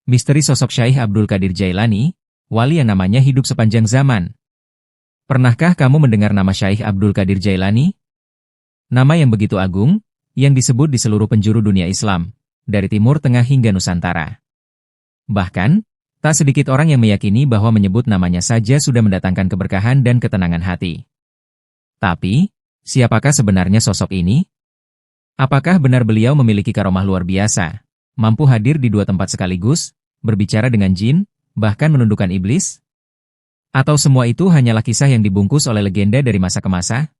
Misteri sosok Syaikh Abdul Qadir Jailani, wali yang namanya hidup sepanjang zaman. Pernahkah kamu mendengar nama Syaikh Abdul Qadir Jailani? Nama yang begitu agung, yang disebut di seluruh penjuru dunia Islam, dari Timur Tengah hingga Nusantara. Bahkan, tak sedikit orang yang meyakini bahwa menyebut namanya saja sudah mendatangkan keberkahan dan ketenangan hati. Tapi, siapakah sebenarnya sosok ini? Apakah benar beliau memiliki karomah luar biasa? Mampu hadir di dua tempat sekaligus, berbicara dengan jin, bahkan menundukkan iblis? Atau semua itu hanyalah kisah yang dibungkus oleh legenda dari masa ke masa?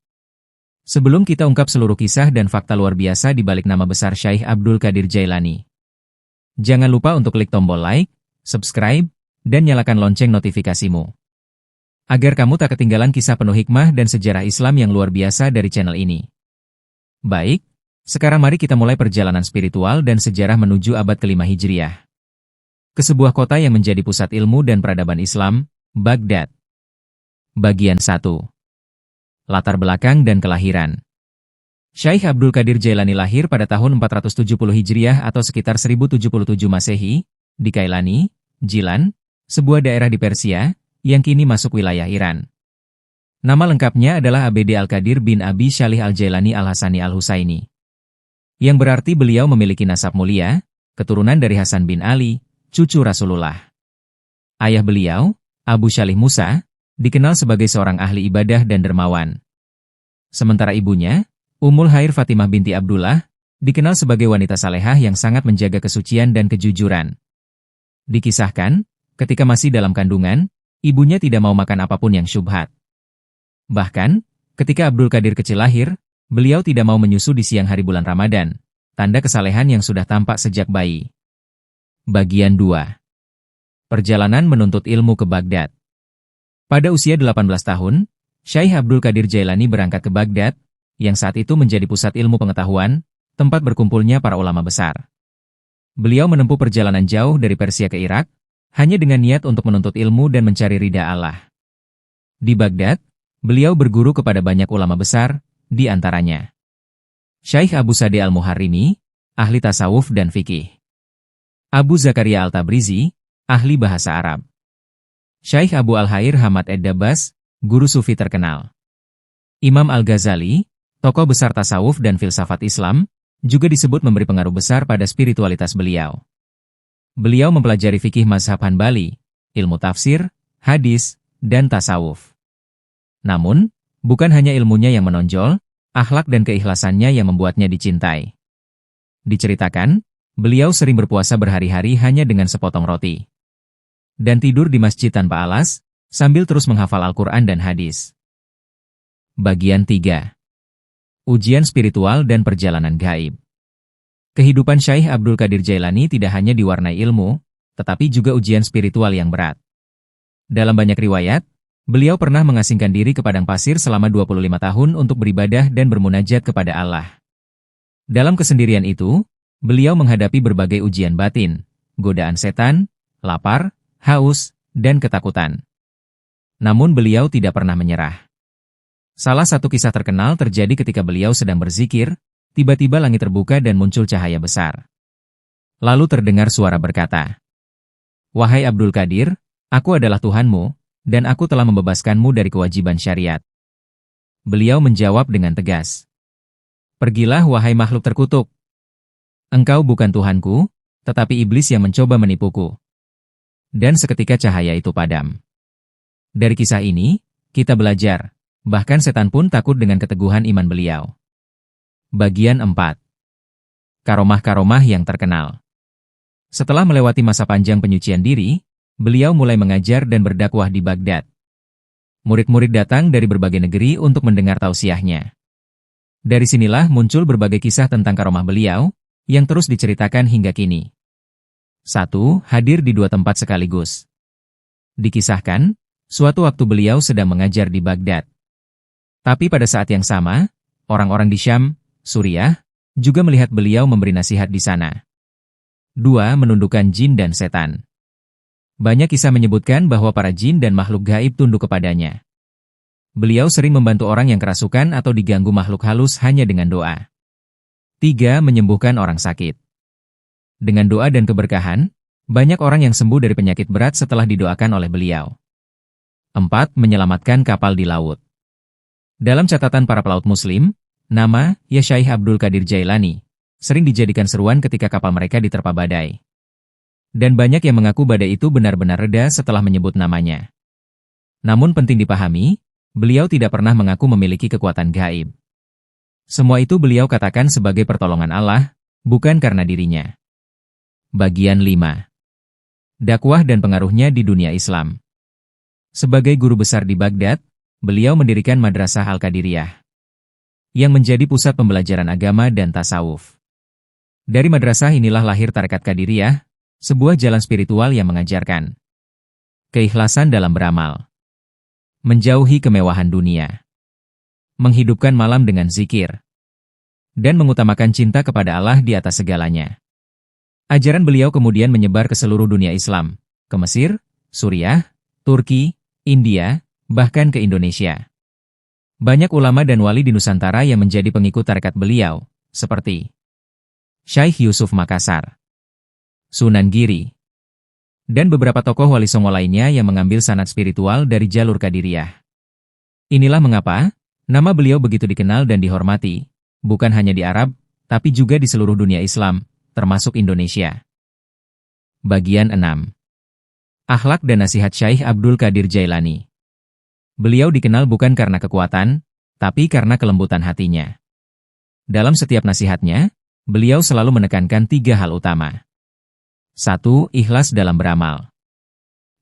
Sebelum kita ungkap seluruh kisah dan fakta luar biasa di balik nama besar Syaikh Abdul Qadir Jailani, jangan lupa untuk klik tombol like, subscribe, dan nyalakan lonceng notifikasimu. Agar kamu tak ketinggalan kisah penuh hikmah dan sejarah Islam yang luar biasa dari channel ini. Baik, sekarang mari kita mulai perjalanan spiritual dan sejarah menuju abad ke-5 Hijriah. Ke sebuah kota yang menjadi pusat ilmu dan peradaban Islam, Baghdad. Bagian 1. Latar belakang dan kelahiran. Syaikh Abdul Qadir Jailani lahir pada tahun 470 Hijriah atau sekitar 1077 Masehi, di Kailani, Jilan, sebuah daerah di Persia, yang kini masuk wilayah Iran. Nama lengkapnya adalah Abd Al-Qadir bin Abi Shalih Al-Jailani Al-Hasani Al-Husaini. Yang berarti beliau memiliki nasab mulia, keturunan dari Hasan bin Ali, cucu Rasulullah. Ayah beliau, Abu Shalih Musa, dikenal sebagai seorang ahli ibadah dan dermawan. Sementara ibunya, Ummul Khair Fatimah binti Abdullah, dikenal sebagai wanita salehah yang sangat menjaga kesucian dan kejujuran. Dikisahkan, ketika masih dalam kandungan, ibunya tidak mau makan apapun yang syubhat. Bahkan, ketika Abdul Qadir kecil lahir, beliau tidak mau menyusu di siang hari bulan Ramadan, tanda kesalehan yang sudah tampak sejak bayi. Bagian 2. Perjalanan menuntut ilmu ke Baghdad. Pada usia 18 tahun, Syaikh Abdul Qadir Jailani berangkat ke Baghdad, yang saat itu menjadi pusat ilmu pengetahuan, tempat berkumpulnya para ulama besar. Beliau menempuh perjalanan jauh dari Persia ke Irak, hanya dengan niat untuk menuntut ilmu dan mencari ridha Allah. Di Baghdad, beliau berguru kepada banyak ulama besar, di antaranya Syaikh Abu Sa'di Al-Muharrimi, ahli tasawuf dan fikih. Abu Zakaria Al-Tabrizi, ahli bahasa Arab. Syaikh Abu Al-Khair Hamad Ed-Dabbas, guru sufi terkenal. Imam Al-Ghazali, tokoh besar tasawuf dan filsafat Islam, juga disebut memberi pengaruh besar pada spiritualitas beliau. Beliau mempelajari fikih mazhab Hanbali, ilmu tafsir, hadis, dan tasawuf. Namun, bukan hanya ilmunya yang menonjol, akhlak dan keikhlasannya yang membuatnya dicintai. Diceritakan, beliau sering berpuasa berhari-hari hanya dengan sepotong roti. Dan tidur di masjid tanpa alas, sambil terus menghafal Al-Quran dan hadis. Bagian 3. Ujian spiritual dan perjalanan gaib. Kehidupan Syaikh Abdul Qadir Jailani tidak hanya diwarnai ilmu, tetapi juga ujian spiritual yang berat. Dalam banyak riwayat, beliau pernah mengasingkan diri ke padang pasir selama 25 tahun untuk beribadah dan bermunajat kepada Allah. Dalam kesendirian itu, beliau menghadapi berbagai ujian batin, godaan setan, lapar, haus, dan ketakutan. Namun beliau tidak pernah menyerah. Salah satu kisah terkenal terjadi ketika beliau sedang berzikir, tiba-tiba langit terbuka dan muncul cahaya besar. Lalu terdengar suara berkata, "Wahai Abdul Qadir, aku adalah Tuhanmu, dan aku telah membebaskanmu dari kewajiban syariat." Beliau menjawab dengan tegas, "Pergilah wahai makhluk terkutuk. Engkau bukan Tuhanku, tetapi iblis yang mencoba menipuku." Dan seketika cahaya itu padam. Dari kisah ini, kita belajar, bahkan setan pun takut dengan keteguhan iman beliau. Bagian 4. Karomah-karomah yang terkenal. Setelah melewati masa panjang penyucian diri, beliau mulai mengajar dan berdakwah di Baghdad. Murid-murid datang dari berbagai negeri untuk mendengar tausiahnya. Dari sinilah muncul berbagai kisah tentang karomah beliau, yang terus diceritakan hingga kini. 1. Hadir di dua tempat sekaligus. Dikisahkan, suatu waktu beliau sedang mengajar di Baghdad. Tapi pada saat yang sama, orang-orang di Syam, Suriah, juga melihat beliau memberi nasihat di sana. 2. Menundukkan jin dan setan. Banyak kisah menyebutkan bahwa para jin dan makhluk gaib tunduk kepadanya. Beliau sering membantu orang yang kerasukan atau diganggu makhluk halus hanya dengan doa. 3. Menyembuhkan orang sakit. Dengan doa dan keberkahan, Banyak orang yang sembuh dari penyakit berat setelah didoakan oleh beliau. 4. Menyelamatkan kapal di laut. Dalam catatan para pelaut muslim, nama Syaikh Abdul Qadir Jailani sering dijadikan seruan ketika kapal mereka diterpa badai. Dan banyak yang mengaku badai itu benar-benar reda setelah menyebut namanya. Namun penting dipahami, beliau tidak pernah mengaku memiliki kekuatan gaib. Semua itu beliau katakan sebagai pertolongan Allah, bukan karena dirinya. Bagian 5. Dakwah dan pengaruhnya di dunia Islam. Sebagai guru besar di Baghdad, beliau mendirikan Madrasah Al-Qadiriyah, yang menjadi pusat pembelajaran agama dan tasawuf. Dari madrasah inilah lahir Tarekat Qadiriyah, sebuah jalan spiritual yang mengajarkan keikhlasan dalam beramal, menjauhi kemewahan dunia, menghidupkan malam dengan zikir, dan mengutamakan cinta kepada Allah di atas segalanya. Ajaran beliau kemudian menyebar ke seluruh dunia Islam, ke Mesir, Suriah, Turki, India, bahkan ke Indonesia. Banyak ulama dan wali di Nusantara yang menjadi pengikut tarekat beliau, seperti Syekh Yusuf Makassar, Sunan Giri, dan beberapa tokoh wali songo lainnya yang mengambil sanad spiritual dari jalur Qadiriyah. Inilah mengapa nama beliau begitu dikenal dan dihormati, bukan hanya di Arab, tapi juga di seluruh dunia Islam, termasuk Indonesia. Bagian 6. Akhlak dan nasihat Syekh Abdul Qadir Jailani. Beliau dikenal bukan karena kekuatan, tapi karena kelembutan hatinya. Dalam setiap nasihatnya, beliau selalu menekankan 3 hal utama. 1. Ikhlas dalam beramal.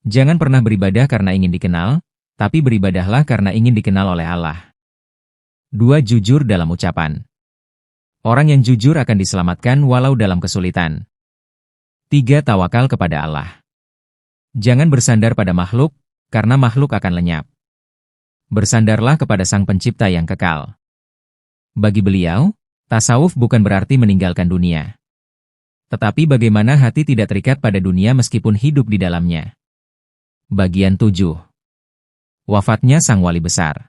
Jangan pernah beribadah karena ingin dikenal, tapi beribadahlah karena ingin dikenal oleh Allah. 2. Jujur dalam ucapan. Orang yang jujur akan diselamatkan walau dalam kesulitan. 3. Tawakal kepada Allah. Jangan bersandar pada makhluk, karena makhluk akan lenyap. Bersandarlah kepada Sang Pencipta yang kekal. Bagi beliau, tasawuf bukan berarti meninggalkan dunia. Tetapi bagaimana hati tidak terikat pada dunia meskipun hidup di dalamnya. Bagian 7. Wafatnya Sang Wali Besar.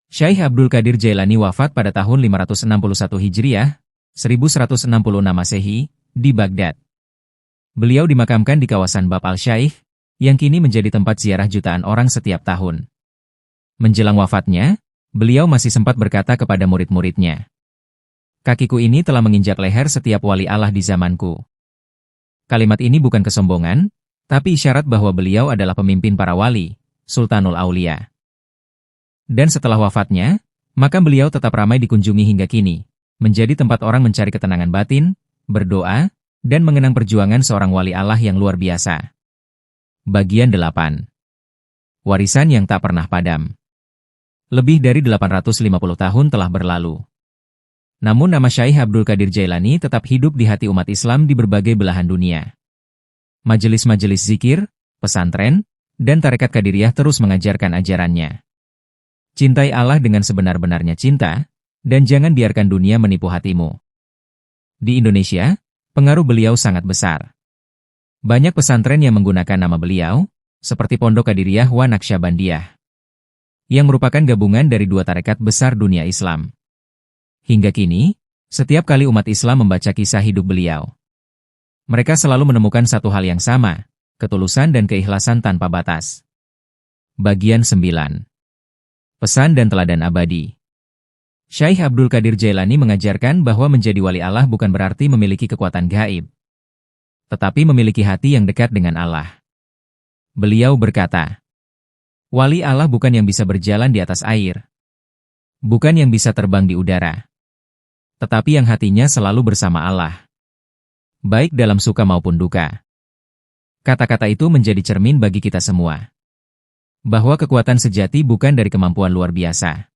Syekh Abdul Qadir Jailani wafat pada tahun 561 Hijriah, 1166 Masehi, di Baghdad. Beliau dimakamkan di kawasan Bab al-Syaikh, yang kini menjadi tempat ziarah jutaan orang setiap tahun. Menjelang wafatnya, beliau masih sempat berkata kepada murid-muridnya, "Kakiku ini telah menginjak leher setiap wali Allah di zamanku." Kalimat ini bukan kesombongan, tapi isyarat bahwa beliau adalah pemimpin para wali, Sultanul Aulia. Dan setelah wafatnya, makam beliau tetap ramai dikunjungi hingga kini, menjadi tempat orang mencari ketenangan batin, berdoa, dan mengenang perjuangan seorang wali Allah yang luar biasa. Bagian 8. Warisan yang tak pernah padam. Lebih dari 850 tahun telah berlalu. Namun nama Syekh Abdul Qadir Jailani tetap hidup di hati umat Islam di berbagai belahan dunia. Majelis-majelis zikir, pesantren, dan tarekat Qadiriyah terus mengajarkan ajarannya. Cintai Allah dengan sebenar-benarnya cinta, dan jangan biarkan dunia menipu hatimu. Di Indonesia, pengaruh beliau sangat besar. Banyak pesantren yang menggunakan nama beliau, seperti Pondok Qadiriyah wa Naqsyabandiyah, yang merupakan gabungan dari 2 tarekat besar dunia Islam. Hingga kini, setiap kali umat Islam membaca kisah hidup beliau, mereka selalu menemukan satu hal yang sama, ketulusan dan keikhlasan tanpa batas. Bagian 9. Pesan dan teladan abadi. Syekh Abdul Qadir Jailani mengajarkan bahwa menjadi wali Allah bukan berarti memiliki kekuatan gaib, tetapi memiliki hati yang dekat dengan Allah. Beliau berkata, "Wali Allah bukan yang bisa berjalan di atas air, bukan yang bisa terbang di udara, tetapi yang hatinya selalu bersama Allah, baik dalam suka maupun duka." Kata-kata itu menjadi cermin bagi kita semua, bahwa kekuatan sejati bukan dari kemampuan luar biasa,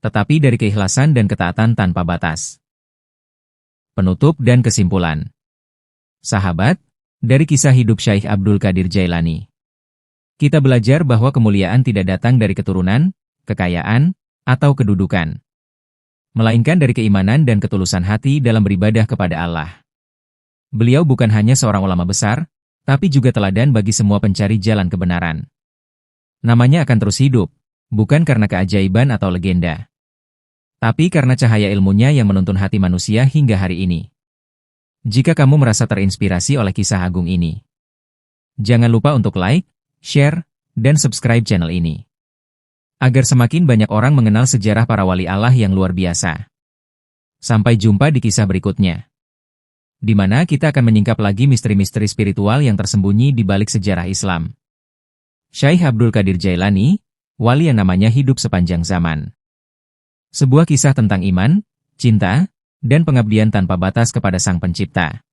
tetapi dari keikhlasan dan ketaatan tanpa batas. Penutup dan kesimpulan. Sahabat, dari kisah hidup Syekh Abdul Qadir Jailani, kita belajar bahwa kemuliaan tidak datang dari keturunan, kekayaan, atau kedudukan, melainkan dari keimanan dan ketulusan hati dalam beribadah kepada Allah. Beliau bukan hanya seorang ulama besar, tapi juga teladan bagi semua pencari jalan kebenaran. Namanya akan terus hidup, bukan karena keajaiban atau legenda, tapi karena cahaya ilmunya yang menuntun hati manusia hingga hari ini. Jika kamu merasa terinspirasi oleh kisah agung ini, jangan lupa untuk like, share, dan subscribe channel ini. Agar semakin banyak orang mengenal sejarah para wali Allah yang luar biasa. Sampai jumpa di kisah berikutnya, di mana kita akan menyingkap lagi misteri-misteri spiritual yang tersembunyi di balik sejarah Islam. Syaikh Abdul Qadir Jailani, wali yang namanya hidup sepanjang zaman. Sebuah kisah tentang iman, cinta, dan pengabdian tanpa batas kepada Sang Pencipta.